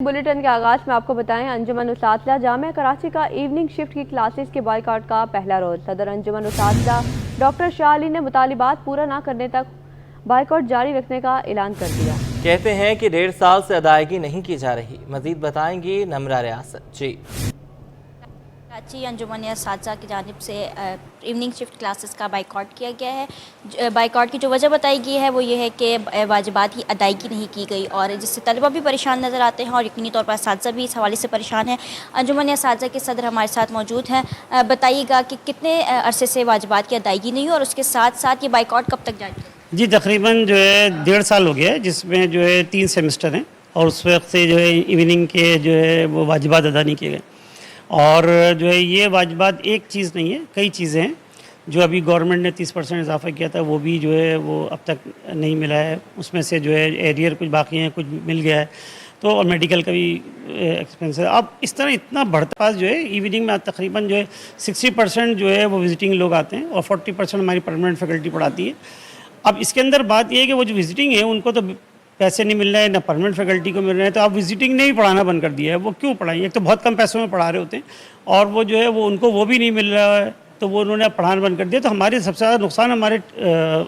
Bulletin के आगाज में आपको बताएं, अंजुमन उस्तादला जामिया कराची का इवनिंग शिफ्ट की क्लासेस के बाइकआउट का पहला रोज। सदर अंजुमन उस्तादला डॉक्टर शाह अली ने मुतालिबात पूरा ना करने तक बाइकआउट जारी रखने का ऐलान कर दिया। कहते हैं कि 1.5 साल से अदायगी नहीं की जा रही। मजीद बताएंगी नम्रा रियासत। जी, कराची अंजुमन उस्तादला की जानिब से इवनिंग शिफ्ट क्लासेस का बाइकआउट किया गया है। बाइकआउट की जो वजह बताई गई है वो ये है कि वाजिबात की अदायगी नहीं की गई और जिससे तलबा भी परेशान नज़र आते हैं और यकीनी तौर पर उस्तादज़ा भी इस हवाले से परेशान हैं। अंजुमन उस्तादला के सदर हमारे साथ मौजूद हैं। बताइएगा कि कितने अरसे से वाजिबात की अदायगी नहीं हुई और उसके साथ साथ ये बाइकआउट कब तक जारी? जी, तकरीबन जो है 1.5 साल हो गया है, जिसमें जो है 3 सेमेस्टर हैं और उस वक्त से जो है इवनिंग के जो है वो वाजिबात अदा नहीं किए गए। और जो है ये वाजिबात एक चीज़ नहीं है, कई चीज़ें हैं जो अभी गवर्नमेंट ने 30% इजाफा किया था, वो भी जो है वो अब तक नहीं मिला है। उसमें से जो है एरियर कुछ बाकी हैं, कुछ मिल गया है, तो और मेडिकल का भी एक्सपेंस है। अब इस तरह इतना बढ़ता पास जो है इवनिंग में तकरीबन जो है 60% जो है वो विजिटिंग लोग आते हैं और 40% हमारी परमानेंट फैकल्टी पढ़ाती है। अब इसके अंदर बात ये है कि वो जो विजिटिंग है उनको तो पैसे नहीं मिल रहे हैं, ना परमानेंट फैकल्टी को मिल रहे हैं, तो आप विजिटिंग ने भी पढ़ाना बंद कर दिया है। वो क्यों पढ़ाएं? एक तो बहुत कम पैसों में पढ़ा रहे होते हैं और वो जो है वो उनको वो भी नहीं मिल रहा है, तो वो उन्होंने पढ़ाना बंद कर दिया। तो हमारे सबसे ज़्यादा नुकसान हमारे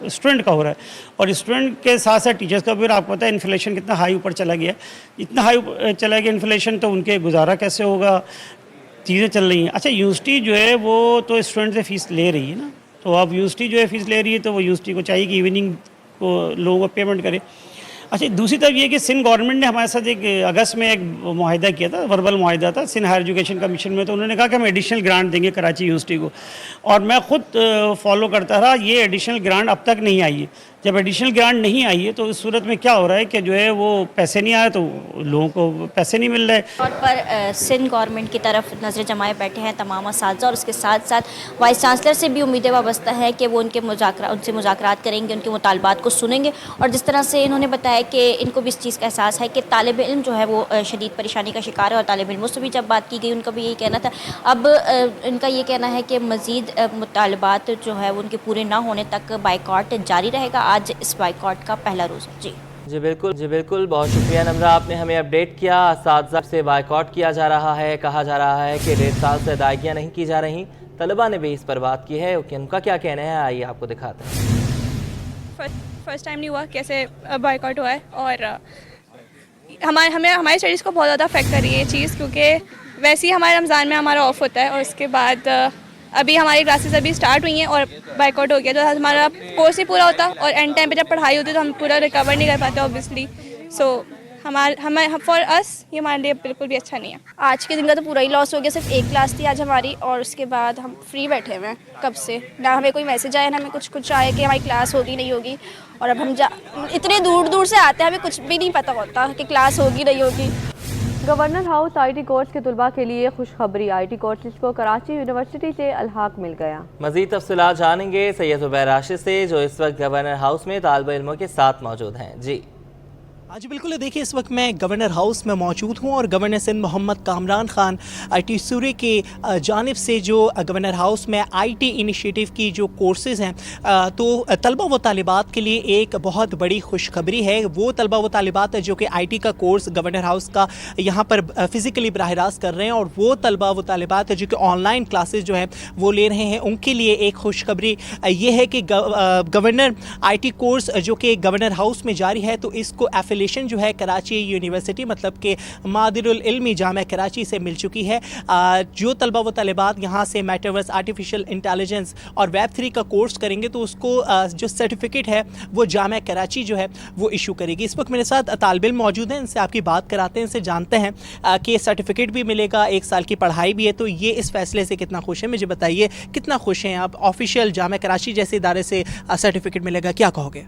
स्टूडेंट का हो रहा है और स्टूडेंट के साथ साथ टीचर्स का भी। आपको पता है इन्फ्लेशन कितना हाई ऊपर चला गया, इतना हाई चला गया इन्फ्लेशन, तो उनके गुजारा कैसे होगा, चीज़ें चल रही हैं। अच्छा, यूनिवर्सिटी जो है वो तो स्टूडेंट से फ़ीस ले रही है ना, तो अब यूनिवर्सिटी जो है फ़ीस ले रही है तो वो यूनिवर्सिटी को चाहिए कि इवनिंग को लोगों को पेमेंट करे। अच्छा, दूसरी तरफ ये कि सिंध गवर्नमेंट ने हमारे साथ एक अगस्त में एक मुआहिदा किया था, वर्बल मुआहिदा था सिंध हायर एजुकेशन कमीशन में, तो उन्होंने कहा कि हम एडिशनल ग्रांट देंगे कराची यूनिवर्सिटी को, और मैं ख़ुद फॉलो करता रहा। ये एडिशनल ग्रांट अब तक नहीं आई है। जब एडिशनल ग्रांट नहीं आई है तो इस सूरत में क्या हो रहा है कि जो है वो पैसे नहीं आए तो लोगों को पैसे नहीं मिल रहे। तौर पर सिंध गवर्नमेंट की तरफ नज़र जमाए बैठे हैं तमाम असातिज़ा और उसके साथ साथ वाइस चांसलर से भी उम्मीदें वाबस्ता है कि वो उनसे मुज़ाकरात करेंगे, उनके मुतालबात को सुनेंगे। और जिस तरह से इन्होंने बताया कि इनको भी इस चीज़ का एहसास है कि तालिब इल्म जो है वो शदीद परेशानी का शिकार है और तालिब इल्मों से भी जब बात की गई उनका भी यही कहना था। अब इनका ये कहना है कि मज़ीद मुतालबात जो है वो उनके पूरे ना होने तक बाइकआउट जारी रहेगा। आज इस बाइकआउट का पहला रोज़ है। जी बिल्कुल, बहुत शुक्रिया नम्रा, आपने हमें अपडेट किया। असातिज़ा से बाइकआउट किया जा रहा है, कहा जा रहा है कि 1.5 साल से अदायगियाँ नहीं की जा रही। तलबा ने भी इस पर बात की है, उनका क्या कहना है आइए आपको दिखाते हैं। फर्स्ट टाइम नहीं हुआ कैसे बाइकआउट हुआ है और हमारे स्टडीज़ को बहुत ज़्यादा अफेक्ट कर रही है ये चीज़, क्योंकि वैसे ही हमारे रमज़ान में हमारा ऑफ होता है और उसके बाद अभी हमारी क्लासेस अभी स्टार्ट हुई हैं और बाइकआउट हो गया, तो हमारा कोर्स ही पूरा होता और एंड टाइम पे जब पढ़ाई होती तो हम पूरा रिकवर नहीं कर पाते ऑब्वियसली। सो हमें फॉर अस ये हमारे लिए बिल्कुल भी अच्छा नहीं है। आज के दिन का तो पूरा ही लॉस हो गया। सिर्फ एक क्लास थी आज हमारी और उसके बाद हम फ्री बैठे हुए हैं कब से, ना हमें कोई मैसेज आया ना हमें कुछ आया कि हमारी क्लास होगी नहीं होगी। और अब हम इतने दूर से आते हैं, हमें कुछ भी नहीं पता होता कि क्लास होगी नहीं होगी। गवर्नर हाउस IT कोर्स के तुलबा के लिए खुशखबरी, IT कोर्सेज को कराची यूनिवर्सिटी से अल्हाक मिल गया। मज़ीद तफसीलात जानेंगे सैयद ज़ुबैर राशिद से, जो इस वक्त गवर्नर हाउस में तालिब इल्मों के साथ मौजूद हैं। जी जी बिल्कुल, देखिए इस वक्त मैं गवर्नर हाउस में मौजूद हूँ और गवर्नर सिंध मोहम्मद कामरान खान IT सूरे के जानिब से जो गवर्नर हाउस में IT इनिशिएटिव की जो कोर्सेज़ हैं तो तलबा व तालिबात के लिए एक बहुत बड़ी खुशखबरी है। वो तलबा व तालिबात जो कि IT का कोर्स गवर्नर हाउस का यहाँ पर फ़िज़िकली बराह रास्त कर रहे हैं और वो तलबा व तालिबात जो कि ऑनलाइन क्लासेस जो है वो ले रहे हैं, उनके लिए एक खुशखबरी ये है कि गवर्नर IT कोर्स जो कि गवर्नर हाउस में जारी है तो इसको जो है कराची यूनिवर्सिटी मतलब कि मादिरुल इल्मी जामिया कराची से मिल चुकी है। जो तलबा व तालिबात यहाँ से मेटावर्स, आर्टिफिशियल इंटेलिजेंस और वेब 3 का कोर्स करेंगे तो उसको जो सर्टिफिकेट है वो जामिया कराची जो है वो इशू करेगी। इस वक्त मेरे साथ तालिब इल्म मौजूद हैं, इनसे आपकी बात कराते हैं, इनसे जानते हैं कि सर्टिफिकेट भी मिलेगा, 1 साल की पढ़ाई भी है, तो ये इस फैसले से कितना खुश है? मुझे बताइए कितना खुश हैं आप? ऑफिशियल जामिया कराची जैसे इदारे से सर्टिफिकेट मिलेगा, क्या कहोगे?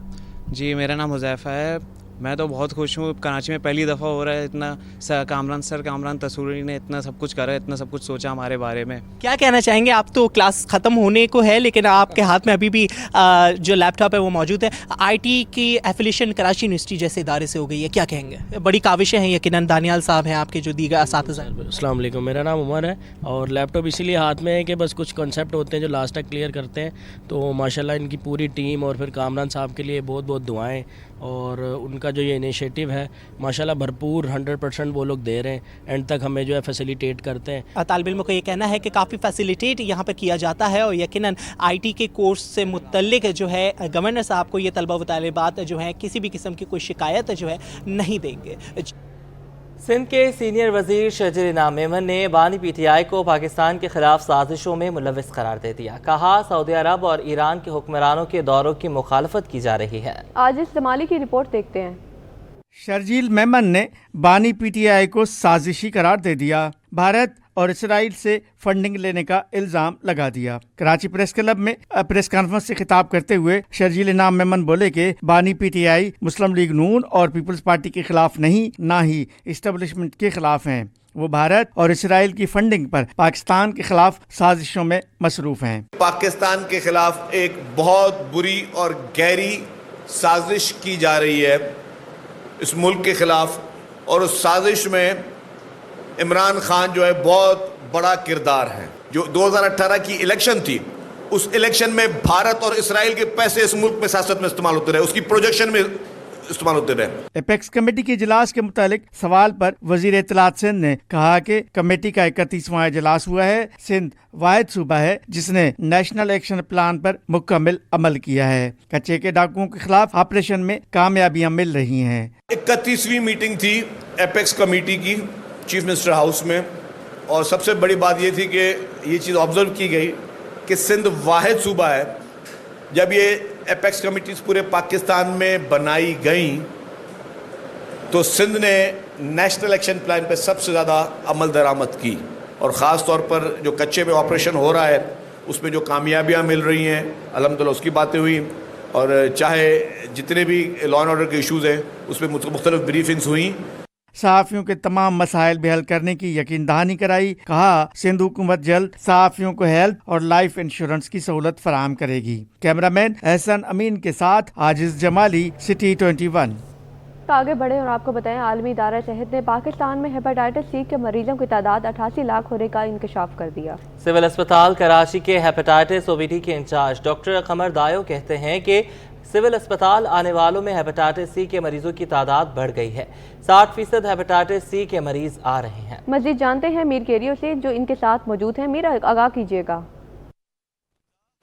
जी, मेरा नाम हुज़ैफ़ा है। मैं तो बहुत खुश हूँ। कराची में पहली दफ़ा हो रहा है इतना, कामरान तसूरी ने इतना सब कुछ करा, इतना सब कुछ सोचा हमारे बारे में। क्या कहना चाहेंगे? आप तो क्लास ख़त्म होने को है लेकिन आपके हाथ में अभी भी जो लैपटॉप है वो मौजूद है। IT की एफिलिएशन कराची यूनिवर्सिटी जैसे इदारे से हो गई है, क्या कहेंगे? बड़ी काविशें हैं यकीनन, दानियाल साहब हैं आपके जो दीगर असातिज़ा। अस्सलाम वालेकुम, मेरा नाम उमर है और लैपटॉप इसीलिए हाथ में है कि बस कुछ कॉन्सेप्ट होते हैं जो लास्ट तक क्लियर करते हैं। तो माशाल्लाह इनकी पूरी टीम और फिर कामरान साहब के लिए बहुत बहुत दुआएं اور ان کا جو یہ انیشیٹو ہے ماشاءاللہ بھرپور 100% وہ لوگ دے رہے ہیں، اینڈ تک ہمیں جو ہے فیسیلیٹیٹ کرتے ہیں۔ طالب علموں کا یہ کہنا ہے کہ کافی فیسیلیٹیٹ یہاں پر کیا جاتا ہے، اور یقیناً آئی ٹی کے کورس سے متعلق جو ہے گورنر صاحب کو یہ طلبہ و طالبات جو ہیں کسی بھی قسم کی کوئی شکایت جو ہے نہیں دیں گے۔ سندھ کے سینئر وزیر شرجیل انعام میمن نے بانی پی ٹی آئی کو پاکستان کے خلاف سازشوں میں ملوث قرار دے دیا۔ کہا سعودی عرب اور ایران کے حکمرانوں کے دوروں کی مخالفت کی جا رہی ہے۔ آج اس جمالی کی رپورٹ دیکھتے ہیں۔ شرجیل میمن نے بانی پی ٹی آئی کو سازشی قرار دے دیا، بھارت اور اسرائیل سے فنڈنگ لینے کا الزام لگا دیا۔ کراچی پریس کلب میں پریس کانفرنس سے خطاب کرتے ہوئے شرجیل انعام میمن بولے کہ بانی P T I Muslim league نون اور پیپلز پارٹی کے خلاف نہیں، نہ ہی اسٹیبلشمنٹ کے خلاف ہیں، وہ بھارت اور اسرائیل کی فنڈنگ پر پاکستان کے خلاف سازشوں میں مصروف ہیں۔ پاکستان کے خلاف ایک بہت بری اور گہری سازش کی جا رہی ہے اس ملک کے خلاف، اور اس سازش میں عمران خان جو ہے بہت بڑا کردار ہے۔ جو 2018 کی الیکشن تھی، اس الیکشن میں بھارت اور اسرائیل کے پیسے اس ملک میں سیاست میں استعمال ہوتے رہے، اس کی پروجیکشن میں استعمال ہوتے رہے۔ ایپیکس کمیٹی کے اجلاس کے متعلق سوال پر وزیر اطلاعات سندھ نے کہا کہ کمیٹی کا 31واں اجلاس ہوا ہے۔ سندھ واحد صوبہ ہے جس نے نیشنل ایکشن پلان پر مکمل عمل کیا ہے۔ کچے کے ڈاکوؤں کے خلاف آپریشن میں کامیابیاں مل رہی ہیں۔ 31ویں میٹنگ تھی ایپیکس کمیٹی کی چیف منسٹر ہاؤس میں، اور سب سے بڑی بات یہ تھی کہ یہ چیز آبزرو کی گئی کہ سندھ واحد صوبہ ہے۔ جب یہ ایپیکس کمیٹیز پورے پاکستان میں بنائی گئیں تو سندھ نے نیشنل ایکشن پلان پہ سب سے زیادہ عمل درآمد کی، اور خاص طور پر جو کچے میں آپریشن ہو رہا ہے اس میں جو کامیابیاں مل رہی ہیں الحمدللہ اس کی باتیں ہوئی، اور چاہے جتنے بھی لا اینڈ آرڈر کے ایشوز ہیں اس پہ مختلف بریفنگز ہوئیں۔ صحافیوں کے تمام مسائل بھی حل کرنے کی یقین دہانی کرائی۔ کہا سندھ حکومت جلد صحافیوں کو ہیلتھ اور لائف انشورنس کی سہولت فراہم کرے گی۔ کیمرہ مین احسن امین کے ساتھ عاجز جمالی، سٹی 21۔ آگے بڑھیں اور آپ کو بتائیں، عالمی ادارہ صحت نے پاکستان میں ہیپاٹائٹس سی کے مریضوں کی تعداد 88 لاکھ ہونے کا انکشاف کر دیا۔ سول اسپتال کراچی کے ہیپاٹائٹس او پی ڈی کے انچارج ڈاکٹر قمر دایو کہتے ہیں کہ سول اسپتال آنے والوں میں ہیپاٹائٹس سی کے مریضوں کی تعداد بڑھ گئی ہے، 60% ہیپاٹائٹس سی کے مریض آ رہے ہیں۔ مزید جانتے ہیں میر کیریو سے جو ان کے ساتھ موجود ہیں۔ میر، آگاہ کیجیے گا۔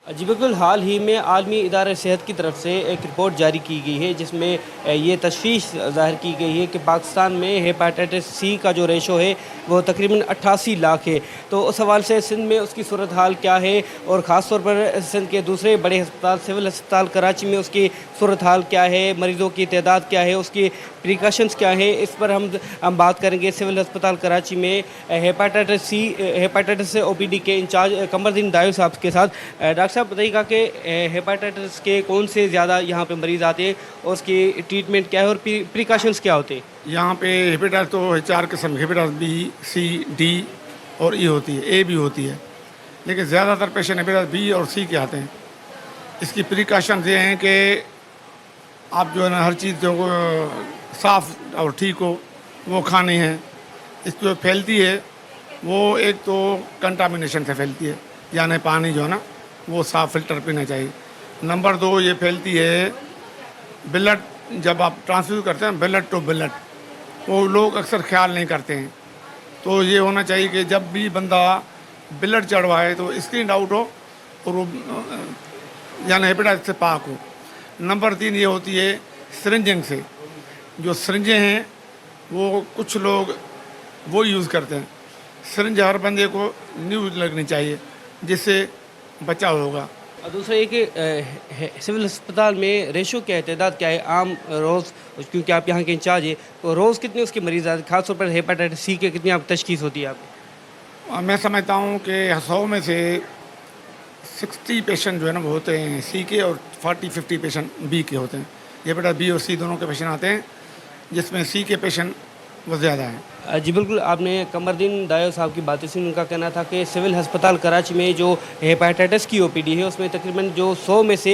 جی بالکل، حال ہی میں عالمی ادارہ صحت کی طرف سے ایک رپورٹ جاری کی گئی ہے جس میں یہ تشویش ظاہر کی گئی ہے کہ پاکستان میں ہیپاٹائٹس سی کا جو ریشو ہے وہ تقریباً 88 لاکھ ہے۔ تو اس حوالے سے سندھ میں اس کی صورتحال کیا ہے، اور خاص طور پر سندھ کے دوسرے بڑے ہسپتال سول اسپتال کراچی میں اس کی صورتحال کیا ہے، مریضوں کی تعداد کیا ہے، اس کی پریکاشنز کیا ہیں، اس پر ہم بات کریں گے۔ سول اسپتال کراچی میں ہیپاٹائٹس او پی ڈی کے انچارج قمر الدین دایو صاحب کے ساتھ۔ ڈاکٹر صاحب بتائیے گا کہ ہیپاٹائٹس کے کون سے زیادہ یہاں پہ مریض آتے ہیں اور اس کی ٹریٹمنٹ کیا ہے اور پریکاشنز کیا ہوتے ہیں؟ یہاں پہ ہیپاٹائٹس تو 4 قسم، ہیپاٹائٹس بی، سی، ڈی اور ای ہوتی ہے، اے بھی ہوتی ہے، لیکن زیادہ تر پیشنٹ ہیپاٹائٹس بی اور سی کے آتے ہیں۔ اس کی پریکاشنز یہ ہیں کہ آپ جو ہے نا ہر چیز جو صاف اور ٹھیک ہو وہ کھانی ہے۔ اس جو پھیلتی ہے وہ ایک تو کنٹامینیشن سے پھیلتی ہے، یعنی پانی جو ہے نا وہ صاف فلٹر پینا چاہیے۔ نمبر 2 یہ پھیلتی ہے بلڈ، جب آپ ٹرانسفیوز کرتے ہیں بلڈ ٹو بلڈ، وہ لوگ اکثر خیال نہیں کرتے ہیں۔ تو یہ ہونا چاہیے کہ جب بھی بندہ بلڈ چڑھوائے تو اسکرین آؤٹ ہو اور وہ یعنی ہیپاٹائٹس سے پاک ہو۔ نمبر 3 یہ ہوتی ہے سرنجنگ سے، جو سرنجیں ہیں وہ کچھ لوگ وہ یوز کرتے ہیں۔ سرنج ہر بندے کو نیو لگنی چاہیے جس سے بچاؤ ہوگا۔ دوسرا یہ کہ سول اسپتال میں ریشو کیا ہے، تعداد کیا ہے عام روز، کیونکہ آپ یہاں کے انچارج ہیں، تو روز کتنے اس کے مریض آتے ہیں، خاص طور پر ہیپاٹائٹس سی کے کتنی آپ تشخیص ہوتی ہے آپ؟ میں سمجھتا ہوں کہ 100 میں سے 60 پیشنٹ جو ہے نا وہ ہوتے ہیں سی کے، اور 40-50 پیشنٹ بی کے ہوتے ہیں۔ ہیپاٹائٹس بی اور سی دونوں کے پیشنٹ آتے ہیں، جس میں سی کے پیشنٹ وہ زیادہ ہیں۔ जी बिल्कुल, आपने कमरदीन दायो साहब की बातें सुनी। उनका कहना था कि सिविल हस्पताल कराची में जो हेपेटाइटिस की ओपीडी है उसमें तकरीबन जो 100 में से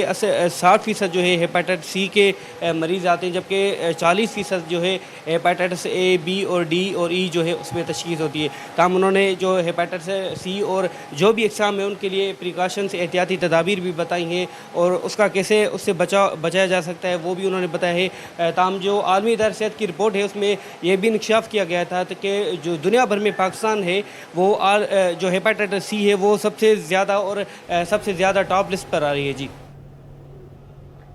60% जो है हेपेटाइटिस सी के मरीज़ आते हैं, जबकि 40% जो है हेपेटाइटिस ए, बी और डी और ई जो है उसमें तशख़ीस होती है। तमाम उन्होंने जो हेपेटाइटिस सी और जो भी इक़साम है उनके लिए प्रिकॉशंस एहतियाती तदाबीर भी बताई हैं और उसका कैसे उससे बचाया जा सकता है वो भी उन्होंने बताया है। तमाम जो आलमी इदारे सेहत की रिपोर्ट है उसमें यह भी इंकशाफ किया गया था कि जो दुनिया भर में पाकिस्तान है वो जो हेपेटाइटिस सी है वो सबसे ज़्यादा और सबसे ज़्यादा टॉप लिस्ट पर आ रही है। जी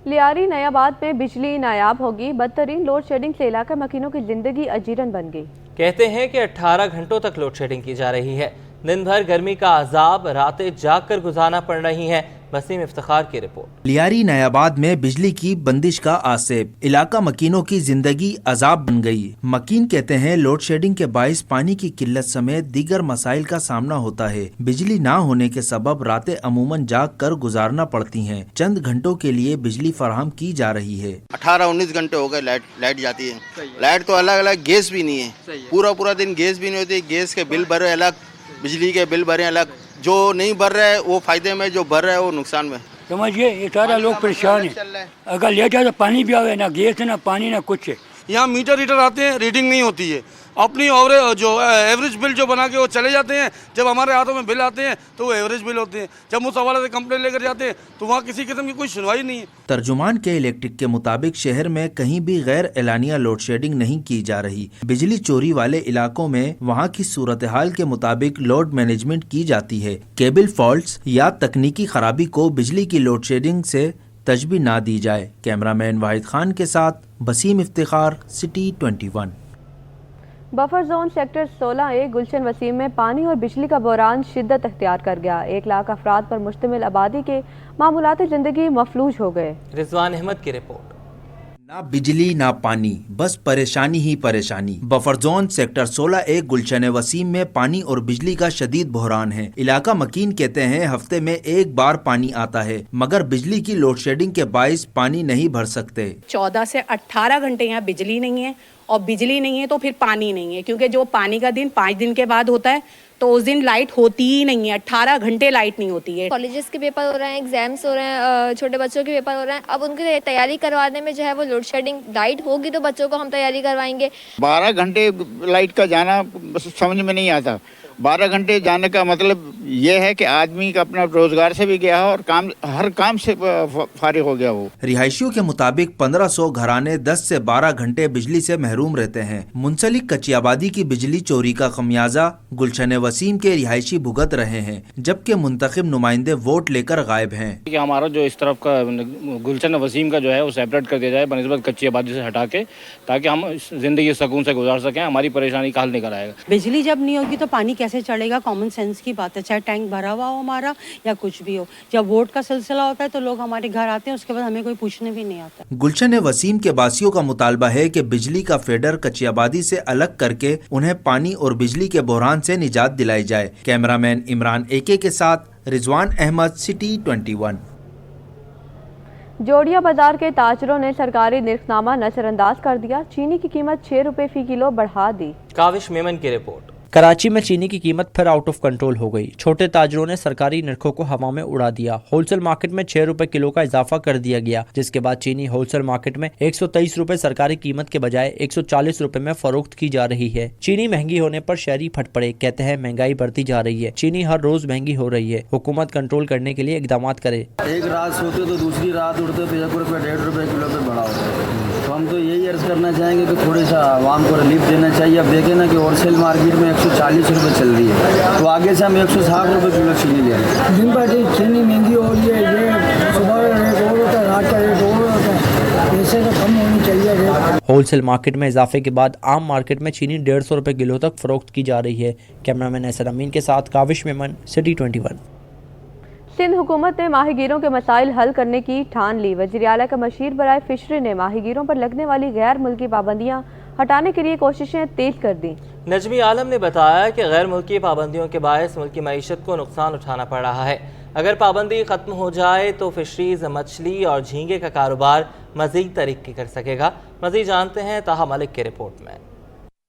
लियारी नयाबाद में बिजली नायाब होगी, बदतरीन लोड शेडिंग से इलाका मकीनों की जिंदगी अजीरन बन गई। कहते हैं कि 18 घंटों तक लोड शेडिंग की जा रही है। दिन भर गर्मी का अजाब रातें जाग कर गुजारना पड़ रही है। वसीम इफ्तिखार की रिपोर्ट। लियारी नयाबाद में बिजली की बंदिश का आसेब, इलाका मकीनों की जिंदगी अजाब बन गई। मकीन कहते हैं लोड शेडिंग के बाइस पानी की किल्लत समेत दीगर मसाइल का सामना होता है। बिजली ना होने के सबब रातें अमूमन जाग कर गुजारना पड़ती हैं। चंद घंटों के लिए बिजली फराहम की जा रही है। 18-19 घंटे हो गए लाइट जाती है। लाइट तो अलग अलग, गैस भी नहीं है, पूरा दिन गैस भी नहीं होती। गैस के बिल भरे अलग, बिजली के बिल भरे अलग। जो नहीं भर रहा है वो फायदे में, जो भर रहा है वो नुकसान में। समझिए ये सारा लोग परेशान है। अगर लेट जाए तो पानी भी आवे ना, गैस ना पानी ना कुछ है। यहाँ मीटर आते हैं, रीडिंग नहीं होती है। अपनी एवरेज बिल जो बना के वो चले जाते हैं। जब हमारे हाथों में बिल आते हैं तो वो एवरेज बिल होते हैं। जब उस हवाले से कंप्लेंट लेकर जाते हैं तो वहाँ किसी किस्म की कोई सुनवाई नहीं है। तर्जुमान के इलेक्ट्रिक के मुताबिक शहर में कहीं भी गैर एलानिया लोड शेडिंग नहीं की जा रही। बिजली चोरी वाले इलाकों में वहाँ की सूरत हाल के मुताबिक लोड मैनेजमेंट की जाती है। केबल फॉल्ट्स या तकनीकी खराबी को बिजली की लोड शेडिंग से तजबी ना दी जाए। कैमरामैन वाहिद खान के साथ Waseem Iftikhar, city 21। Buffer zone sector 16A Gulshan Waseem में पानी और बिजली का बहरान शिद्दत अख्तियार कर गया। 1 लाख अफराद पर मुश्तमिल आबादी के मामूलाती जिंदगी मफलूज हो गए। रिजवान अहमद की रिपोर्ट। ना बिजली ना पानी, बस परेशानी ही परेशानी। Buffer zone sector 16A Gulshan Waseem में पानी और बिजली का शदीद बहरान है। इलाका मकीन कहते हैं हफ्ते में एक बार पानी आता है, मगर बिजली की लोड शेडिंग के बाइस पानी नहीं भर सकते। 14 से 18 घंटे यहाँ बिजली नहीं है, और बिजली नहीं है तो फिर पानी नहीं है, क्योंकि जो पानी का दिन 5 दिन के बाद होता है तो उस दिन लाइट होती ही नहीं है। 18 घंटे लाइट नहीं होती है। कॉलेजेस के पेपर हो रहे हैं, एग्जाम्स हो रहे हैं, छोटे बच्चों के पेपर हो रहे हैं। अब उनकी तैयारी करवाने में जो है वो लोड शेडिंग, लाइट होगी तो बच्चों को हम तैयारी करवाएंगे। 12 घंटे लाइट का जाना समझ में नहीं आता। 12 घंटे जाने का मतलब ये है कि आदमी का अपना रोजगार से भी गया है और हर काम से फारिग हो गया। वो रिहायशियों के मुताबिक 1500 घराने 10 से 12 घंटे बिजली से महरूम रहते हैं। मुंसलिक कच्ची आबादी की बिजली चोरी का खमियाजा गुलशन वसीम के रिहायशी भुगत रहे हैं, जबकि मुंतखब नुमाइंदे वोट लेकर गायब हैं। कि हमारा जो इस तरफ का गुलशन वसीम का जो है वो सेपरेट कर दिया जाए बनिस्बत कच्ची आबादी से हटा के, ताकि हम जिंदगी सुकून से गुजार सकें। हमारी परेशानी का हल निकल आएगा। बिजली जब नहीं होगी तो पानी कैसे चढ़ेगा? कॉमन सेंस की बात है। चाहे टैंक भरा हुआ हो हमारा या कुछ भी हो, जब वोट का सिलसिला होता है तो लोग हमारे घर आते हैं, उसके बाद हमें कोई पूछने भी नहीं आता। गुलशन वसीम के बासियों का मुतालबा है कि बिजली का फेडर कच्ची आबादी से अलग करके उन्हें पानी और बिजली के बहरान से निजात दिलाई जाए। कैमरामैन इमरान AK के साथ रिजवान अहमद, सिटी 21। जोड़िया बाजार के ताजरों ने सरकारी निर्खनामा नजरअंदाज कर दिया। चीनी की कीमत 6 रुपए फी किलो बढ़ा दी। काविश मेमन की रिपोर्ट। कराची में चीनी की कीमत फिर आउट ऑफ कंट्रोल हो गई। छोटे ताजरों ने सरकारी नरखों को हवा में उड़ा दिया। होलसेल मार्केट में 6 रुपए किलो का इजाफा कर दिया गया, जिसके बाद चीनी होलसेल मार्केट में 123 रुपए सरकारी कीमत के बजाय 140 रुपए में फरोख्त की जा रही है। चीनी महंगी होने पर शहरी फट पड़े, कहते हैं महंगाई बढ़ती जा रही है। चीनी हर रोज महंगी हो रही है। हुकूमत कंट्रोल करने के लिए इकदाम करे। एक रात सोते तो दूसरी रात उठते तो 1 रुपये 1.5 रुपये किलो पे बढ़ा होता है। तो हम तो यही अर्ज करना चाहेंगे कि थोड़ी सा आवाम को रिलीफ देना चाहिए। अब देखें ना कि होलसेल मार्केट में 140 रुपये चल रही है, तो आगे से हम 160 रुपये किलो चीनी ले रहे हैं। दिन पर दिन चीनी महंगी हो रही है। ये सुबह रेट और होता है, रात का रेट और होता है। ऐसे तो कम होनी चाहिए रेट। होलसेल मार्केट में इजाफे के बाद आम मार्केट में चीनी 150 रुपये किलो तक फरोख्त की जा रही है। कैमरामैन एसर अमीन के साथ काविश मेमन, सिटी 21। सिंध हुकूमत ने माहीगीरों के मसाइल हल करने की ठान ली। वज़ीर आला का मशीर बराए फिशरी ने माहीगीरों पर लगने वाली गैर मुल्की पाबंदियां हटाने के लिए कोशिशें तेज कर दी। नजमी आलम ने बताया कि गैर मुल्की पाबंदियों के बायस मुल्की मईशत को नुकसान उठाना पड़ रहा है। अगर पाबंदी खत्म हो जाए तो फिशरीज, मछली और झींगे का कारोबार मजीद तरक्की कर सकेगा। मजीद जानते हैं ताहा मलिक की रिपोर्ट में।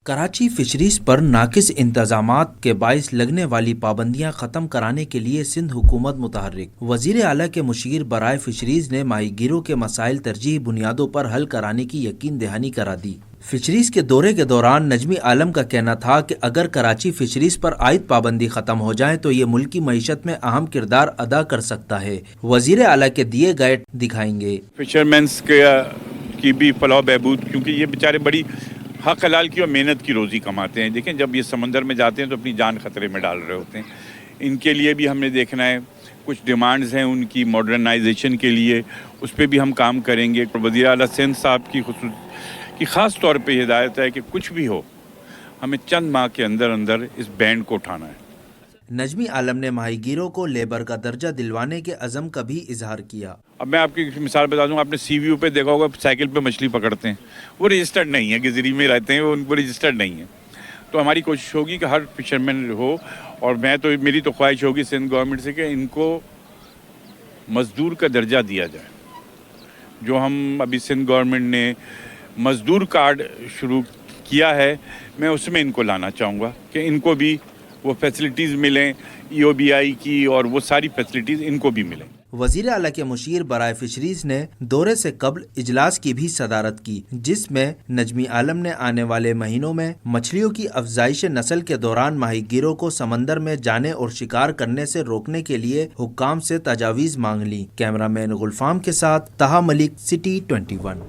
कराची फिशरीज पर नाकिस इंतजामात के बाइस लगने वाली पाबंदियां ख़त्म कराने के लिए सिंध हुकूमत मुतहर्रिक। वज़ीर आला के मुशीर बराए फिशरीज ने माहीगीरों के मसाइल तरजीही बुनियादों पर हल कराने की यकीन दहानी करा दी। फिशरीज के दौरे के दौरान नजमी आलम का कहना था कि अगर कराची फिशरीज पर आयद पाबंदी ख़त्म हो जाए तो ये मुल्की मईशत में अहम किरदार अदा कर सकता है। वज़ीर आला के दिए गए दिखाएंगे। फिशरमैन्स की भी फलाह बहबूद, क्योंकि ये बेचारे बड़ी हक हलाल की और मेहनत की रोज़ी कमाते हैं। देखें, जब ये समंदर में जाते हैं तो अपनी जान खतरे में डाल रहे होते हैं। इनके लिए भी हमने देखना है, कुछ डिमांड्स हैं उनकी मॉडर्नाइजेशन के लिए, उस पर भी हम काम करेंगे। वज़ीर आला सिंध साहब की ख़ास तौर पे हिदायत है कि कुछ भी हो, हमें चंद माह के अंदर अंदर इस बैंड को उठाना है। नजमी आलम ने माहीगीरों को लेबर का दर्जा दिलवाने के अज़म का भी इजहार किया। अब मैं आपकी मिसाल बता दूं, आपने सीवीयू पे देखा होगा, साइकिल पे मछली पकड़ते हैं, वो रजिस्टर्ड नहीं है, गिजरी में रहते हैं, वो उनको रजिस्टर्ड नहीं है। तो हमारी कोशिश होगी कि हर फिशरमैन हो, और मेरी तो ख्वाहिश होगी सिंध गवर्नमेंट से कि इनको मज़दूर का दर्जा दिया जाए। जो हम अभी सिंध गवर्नमेंट ने मज़दूर कार्ड शुरू किया है, मैं उसमें इनको लाना चाहूँगा कि इनको भी वो फैसिलिटीज़ मिलें, EOBI की, और वो सारी फैसिलिटीज़ इनको भी मिलें। वज़ीर आला के मुशीर बराए फिशरीज ने दौरे से कबल इजलास की भी सदारत की, जिसमें नजमी आलम ने आने वाले महीनों में मछलियों की अफजाइश नस्ल के दौरान माहीगीरों को समंदर में जाने और शिकार करने से रोकने के लिए हुक्काम से तजावीज़ मांग ली। कैमरामैन गुलफाम के साथ तहा मलिक, सिटी 21।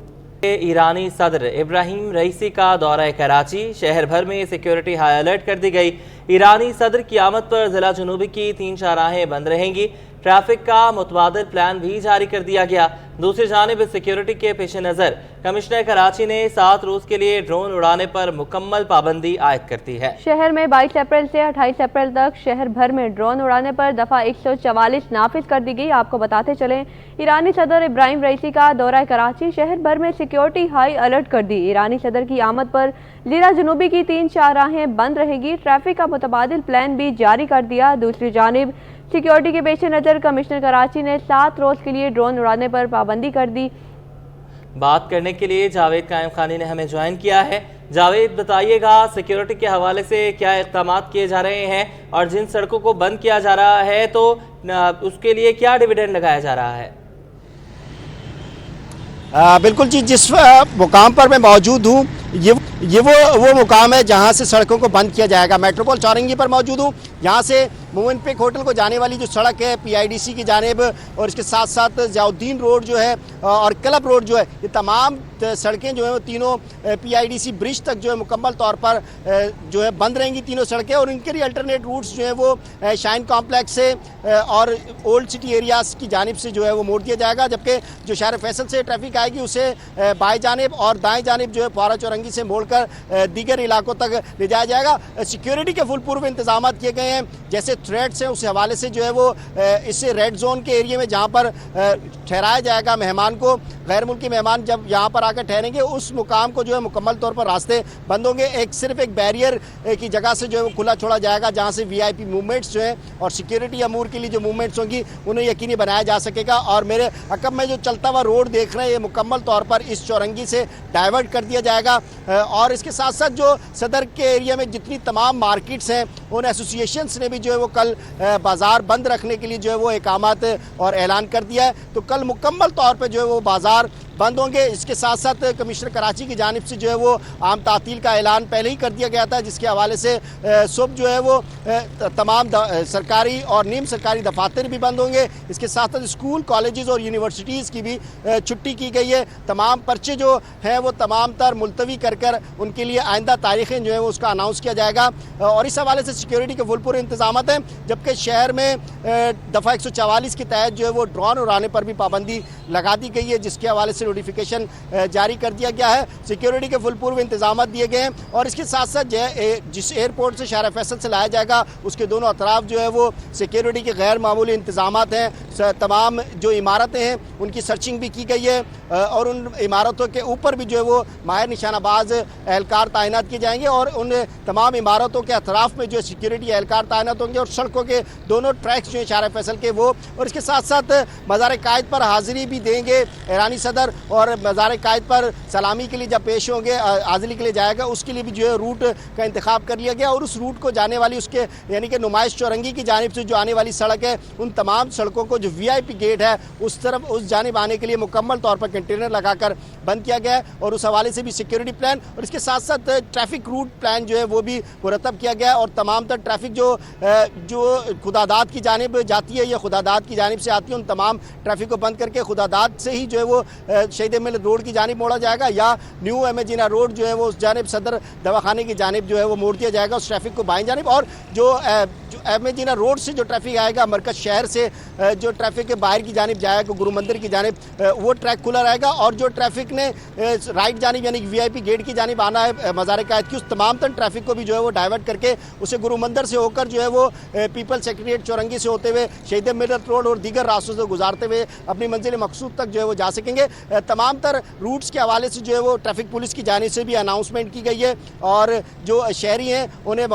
ईरानी सदर इब्राहिम रईसी का दौरा कराची, शहर भर में सिक्योरिटी हाई अलर्ट कर दी गई। ईरानी सदर की आमद पर जिला जुनूबी की 3 शाहराहें बंद रहेंगी। ट्रैफिक का मुतबादिल प्लान भी जारी कर दिया गया। दूसरी जानिब सिक्योरिटी के पेश नज़र कमिश्नर कराची ने 7 रोज के लिए ड्रोन उड़ाने पर मुकम्मल पाबंदी आयद करती है। शहर में 22 अप्रैल से 28 अप्रैल तक शहर भर में ड्रोन उड़ाने पर दफ़ा 144 नाफिज कर दी गई। आपको बताते चलें, ईरानी सदर इब्राहिम रईसी का दौरा कराची, शहर भर में सिक्योरिटी हाई अलर्ट कर दी। ईरानी सदर की आमद पर जिला जुनूबी की 3 शाहराहें बंद रहेगी। ट्रैफिक का मुतबादिल प्लान भी जारी कर दिया। दूसरी जानिब सिक्योरिटी के पेश नज़र कमिश्नर कराची ने 7 रोज के लिए ड्रोन उड़ाने पर पाबंदी कर दी। बात करने के लिए जावेद कायम खानी ने हमें ज्वाइन किया है। जावेद, बताइएगा सिक्योरिटी के हवाले से क्या इक़दाम किए जा रहे हैं, और जिन सड़कों को बंद किया जा रहा है तो उसके लिए क्या डिविडेंड लगाया जा रहा है? बिल्कुल जी, जिस मुकाम पर मैं मौजूद हूँ ये वो मुकाम है जहाँ से सड़कों को बंद किया जाएगा। मेट्रोपोल चौरंगी पर मौजूद हूँ, यहाँ से मोमिन पेक होटल को जाने वाली जो सड़क है PIDC की जानिब, और इसके साथ साथ ज़ियाउद्दीन रोड जो है और क्लब रोड जो है, ये तमाम सड़कें जो है वो तीनों PIDC ब्रिज तक जो है मुकम्मल तौर पर जो है बंद रहेंगी तीनों सड़कें। और इनके लिए अल्टरनेट रूट्स जो है वो शाइन कॉम्प्लेक्स से और ओल्ड सिटी एरियाज़ की जानिब से जो है वो मोड़ दिया जाएगा, जबकि जो शहर फैसल से ट्रैफिक आएगी उसे बाएँ जानिब और दाएँ जानिब जो है फौरा चौरंगी से मोड़कर दीगर इलाकों तक ले जाया जाएगा। सिक्योरिटी के फुल पूर्व इंतजाम किए गए हैं, जैसे थ्रेट्स हैं उस हवाले से जो है वो इस रेड जोन के एरिया में जहाँ पर ठहराया जाएगा मेहमान को, गैर मुल्की मेहमान जब यहाँ पर आकर ठहरेंगे उस मुकाम को जो है मुकम्मल तौर पर रास्ते बंद होंगे। सिर्फ एक बैरियर की जगह से जो है वो खुला छोड़ा जाएगा, जहाँ से VIP मूवमेंट्स जो है और सिक्योरिटी अमूर के लिए जो मूवमेंट्स होंगी उन्हें यकीनी बनाया जा सकेगा। और मेरे अकब में जो चलता हुआ रोड देख रहे हैं ये मुकम्मल तौर पर इस चौरंगी से डाइवर्ट कर दिया जाएगा। और इसके साथ साथ जो सदर के एरिया में जितनी तमाम मार्केट्स हैं उन एसोसिएशंस ने भी जो है वो कल बाज़ार बंद रखने के लिए जो है वो इकामत और ऐलान कर दिया है। तो कल मुकम्मल तौर पर जो है वो बाज़ार बंद होंगे। इसके साथ साथ कमिश्नर कराची की जानिब से जो है वो आम तातील का ऐलान पहले ही कर दिया गया था, जिसके हवाले से सुबह जो है वो तमाम सरकारी और नीम सरकारी दफातर भी बंद होंगे। इसके साथ साथ स्कूल, कॉलेजेस और यूनिवर्सिटीज़ की भी छुट्टी की गई है। तमाम पर्चे जो हैं वो तमाम तर मुलतवी कर उनके लिए आइंदा तारीखें जो है वो उसका अनाउंस किया जाएगा। और इस हवाले से सिक्योरिटी के फुलपुर इंतजाम हैं, जबकि शहर में दफ़ा 144 के तहत जो है वो ड्रोन उड़ाने पर भी पाबंदी लगा दी गई है, जिसके हवाले से नोटिफिकेशन जारी कर दिया गया है। सिक्योरिटी के फुल पूर्व इंतजाम दिए गए हैं। और इसके साथ साथ जिस एयरपोर्ट से शहर फैसल से लाया जाएगा उसके दोनों अतराफ जो है वो सिक्योरिटी के गैर मामूली इंतजाम हैं। तमाम जो इमारतें हैं उनकी सर्चिंग भी की गई है, और उन इमारतों के ऊपर भी जो है वो माहिर निशानाबाज एहलकार तैनात किए जाएंगे, और उन तमाम इमारतों के अतराफ में जो सिक्योरिटी एहलकार तैनात होंगे, और सड़कों के दोनों ट्रैक्स जो है शहर फैसल के वो। और इसके साथ साथ मज़ार कायद पर हाजिरी भी देंगे ईरानी सदर, और मज़ार कायद पर सलामी के लिए जब पेश होंगे, आज़ली के लिए जाएगा, उसके लिए भी जो है रूट का इंतखाब कर लिया गया। और उस रूट को जाने वाली उसके यानी कि नुमाइश चौरंगी की जानिब से जो आने वाली सड़क है, उन तमाम सड़कों को जो VIP गेट है उस तरफ उस जानिब आने के लिए मुकम्मल तौर पर कंटेनर लगाकर बंद किया गया है। और उस हवाले से भी सिक्योरिटी प्लान और इसके साथ साथ ट्रैफिक रूट प्लान जो है वो भी मुरतब किया गया है। और तमाम तर ट्रैफिक जो खुदादाद की जानिब जाती है या खुदादाद की जानिब से आती है, उन तमाम ट्रैफिक को बंद करके खुदादाद से ही जो है वो शहीद मिलत रोड की जानिब मोड़ा जाएगा, या न्यू एमेजिना रोड जो है वो उस जानिब सदर दवाखाने की जानिब जो है वो मोड़ दिया जाएगा उस ट्रैफिक को बाईं जानिब। और जो एमेजिना रोड से जो ट्रैफिक आएगा मरकज शहर से जो ट्रैफिक के बाहर की जानिब जाएगा गुरु मंदिर की जानिब, वो ट्रैक खुला रहेगा। और जो ट्रैफिक ने राइट जानिब यानी VIP गेट की जानिब आना है मज़ार कायद की, उस तमाम तर ट्रैफिक को भी जो है वो डाइवर्ट करके उसे गुरु मंदिर से होकर जो है वो पीपल सेक्रेटरीट चौरंगी से होते हुए शहीद मिलत रोड और दीगर रास्तों से गुजारते हुए अपनी मंजिल मकसूद तक जो है वो जा सकेंगे। तमाम तर रूट्स के हवाले से जो है वो ट्रैफिक पुलिस की जानिब से भी अनाउंसमेंट की गई है और जो शहरी हैं उन्हें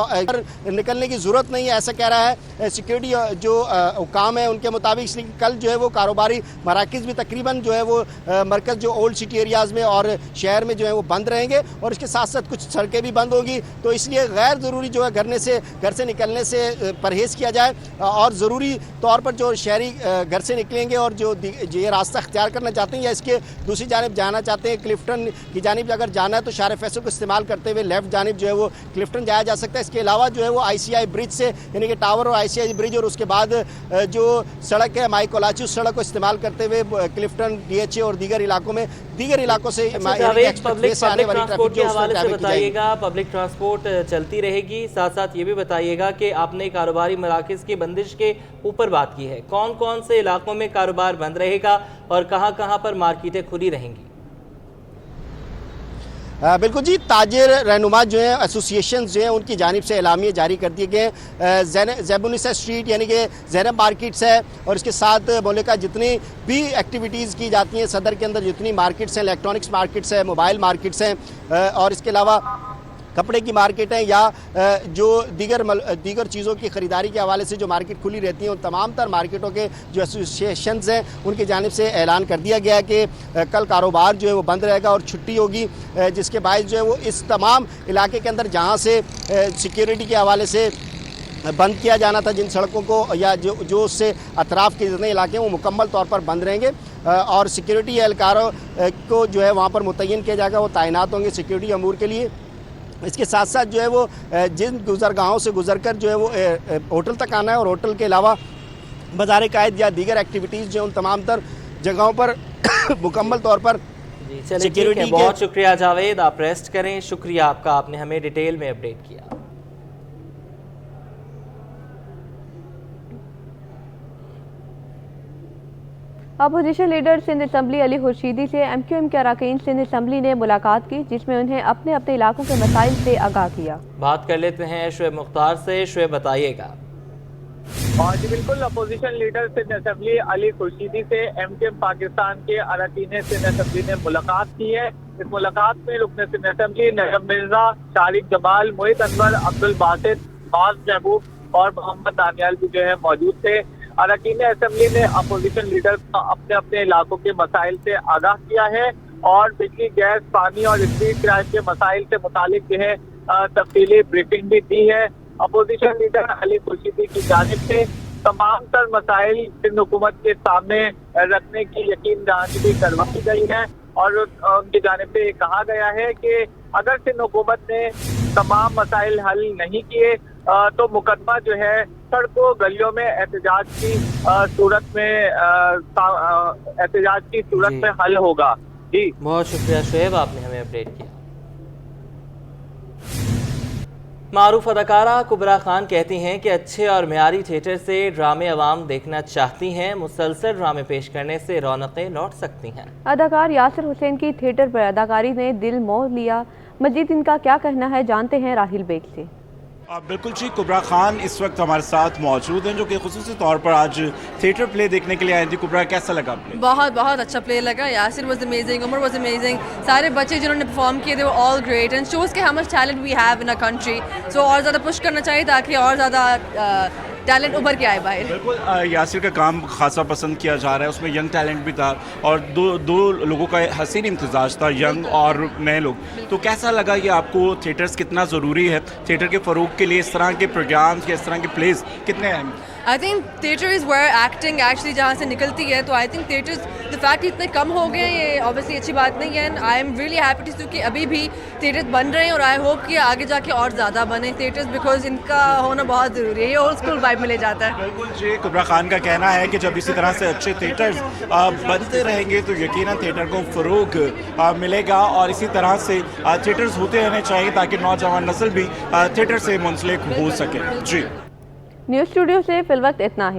निकलने की ज़रूरत नहीं है, ऐसा कह रहा है सिक्योरिटी जो हुकाम है उनके मुताबिक। इसलिए कल जो है वो कारोबारी मराकज़ भी तकरीबन जो है वो मरकज़ जो ओल्ड सिटी एरियाज़ में और शहर में जो है वो बंद रहेंगे और इसके साथ साथ कुछ सड़कें भी बंद होगी। तो इसलिए गैर ज़रूरी जो है घर से निकलने से परहेज़ किया जाए और ज़रूरी तौर पर जो शहरी घर से निकलेंगे और जो ये रास्ता अख्तियार करना चाहते हैं या इसके दूसरी जानिब जाना चाहते हैं, क्लिफ्टन की जानिब अगर जाना है तो शार फैसल को इस्तेमाल करते हुए लेफ़्ट जानिब जो है वो क्लिफ्टन जाया जा सकता है। इसके अलावा जो है वो ICI ब्रिज से यानी कि टावर और ICI ब्रिज और उसके बाद जो सड़क है माई कोलाची उस सड़क को इस्तेमाल करते हुए क्लिफ्टन DHA और दीगर इलाकों से बताइएगा पब्लिक ट्रांसपोर्ट चलती रहेगी, साथ साथ ये भी बताइएगा कि आपने कारोबारी मराकज़ की बंदिश के ऊपर बात की है, कौन कौन से इलाकों में कारोबार बंद रहेगा और कहां कहां पर मार्केटें खुली रहेंगी? बिल्कुल जी, ताजिर रहनुमा जो हैं एसोसिएशन जो हैं उनकी जानिब से एलामिया जारी कर दिए गए हैं। ज़ैबुनिसा स्ट्रीट यानी कि ज़ैनब मार्केट्स है और इसके साथ मुल्क जितनी भी एक्टिविटीज़ की जाती हैं सदर के अंदर, जितनी मार्केट्स हैं, इलेक्ट्रॉनिक्स मार्केट्स है, मोबाइल मार्केट्स हैं और इसके अलावा कपड़े की मार्केट है या जो दीगर चीज़ों की ख़रीदारी के हवाले से जो मार्केट खुली रहती हैं, उन तमाम तर मार्केटों के जो एसोसिएशंस हैं उनकी जानिब से ऐलान कर दिया गया कि कल कारोबार जो है वो बंद रहेगा और छुट्टी होगी, जिसके बायस जो है वो इस तमाम इलाके के अंदर जहाँ से सिक्योरिटी के हवाले से बंद किया जाना था जिन सड़कों को या जो उससे अतराफ़ के जितने इलाके हैं वो मुकम्मल तौर पर बंद रहेंगे और सिक्योरिटी एहलकारों को जो है वहाँ पर मुतय्यन किया जाएगा, वो तैनात होंगे सिक्योरिटी अमूर के लिए। इसके साथ साथ जो है वो जिन गुज़रगाहों से गुज़रकर जो है वो होटल तक आना है और होटल के अलावा मज़ार कायद या दीगर एक्टिविटीज़ जो उन तमाम तर जगहों पर मुकम्मल तौर पर सिक्योरिटी। बहुत शुक्रिया जावेद, आप रेस्ट करें। शुक्रिया आपका, आपने हमें डिटेल में अपडेट किया। Opposition leader Sindh assembly Ali Khurshidi से MQM के अरकान सिंध असम्बली ने मुलाकात की, जिसमें उन्हें अपने अपने इलाकों के मसाइल से आगाह किया। बात कर लेते हैं शुएब मुख्तार से। शुएब बताइएगा। जी बिल्कुल, opposition leader Sindh assembly Ali Khurshidi से MQM पाकिस्तान के अरकान सिंध असम्बली ने मुलाकात की है। इस मुलाकात में रुकन सिंध असम्बली नजम मिर्जा, शारिक जमाल, मोहित अनवर, अब्दुल बासित, नवाज महबूब और मोहम्मद दानियाल भी जो है मौजूद थे। अरकान असम्बली ने अपोजिशन लीडर को अपने अपने इलाकों के मसाइल से आगाह किया है और बिजली, गैस, पानी और स्ट्रीट क्राइम के मसाइल से मुतालिक जो है तफसीली ब्रीफिंग भी दी है। अपोजिशन लीडर अली खुर्शीदी की जानिब से तमाम तर मसाइल सिंध हुकूमत के सामने रखने की यकीन दहानी भी करवाई गई है और उनकी जानिब से कहा गया है कि अगर सिंध हुकूमत ने तमाम मसाइल हल नहीं किए तो मुकदमा जो है सड़कों गलियों में एहतजाज की सूरत में हल होगा। जी बहुत शुक्रिया शुएब, आपने हमें अपडेट किया। मारूफ अदाकारा कुबरा खान कहती हैं कि अच्छे और मियारी थिएटर से ड्रामे अवाम देखना चाहती हैं, मुसलसल ड्रामे पेश करने से रौनकें लौट सकती हैं। अदाकार यासिर हुसैन की थिएटर पर अदाकारी ने दिल मोह लिया। मजीद इनका क्या कहना है, जानते हैं राहिल बेग से। बिल्कुल जी, कुबरा खान इस वक्त हमारे साथ मौजूद हैं जो कि खुसूसी तौर पर आज थिएटर प्ले देखने के लिए आई थी। कुबरा, कैसा लगा प्ले? बहुत बहुत अच्छा प्ले लगा। Yasir was amazing, Umar was amazing, सारे बच्चे जिन्होंने परफॉर्म किए थे वो ऑल ग्रेट एंड शोज के how much talent we have in a country. So और ज़्यादा पुश करना चाहिए ताकि और ज़्यादा टैलेंट उभर के आए बाहर। बिल्कुल यासिर का काम खासा पसंद किया जा रहा है, उसमें यंग टैलेंट भी था और दो लोगों का हसीन इम्तिजाज था, यंग और नए लोग। तो कैसा लगा ये आपको, थिएटर्स कितना ज़रूरी है थिएटर के फ़रोग के लिए, इस तरह के प्रोग्राम्स या इस तरह के प्लेस कितने अहम? I think theatre is where acting actually जहाँ से निकलती है, तो I think theatres the fact इतने कम हो गए हैं ये ऑब्वियसली अच्छी बात नहीं है। And I am really happy to see कि अभी भी थिएटर्स बन रहे हैं और आई होप कि आगे जाके और ज़्यादा बने थिएटर्स, बिकॉज इनका होना बहुत ज़रूरी है, ये ओल्ड स्कूल वाइब में ले जाता है। बिल्कुल जी, कुबरा खान का कहना है कि जब इसी तरह से अच्छे थिएटर्स बनते रहेंगे तो यकीनन थिएटर को फ़रोग मिलेगा और इसी तरह से थिएटर्स होते रहने चाहिए ताकि नौजवान नस्ल भी थिएटर से मुंसलिक हो सके। जी, न्यूज़ स्टूडियो से फिलवक्त इतना ही।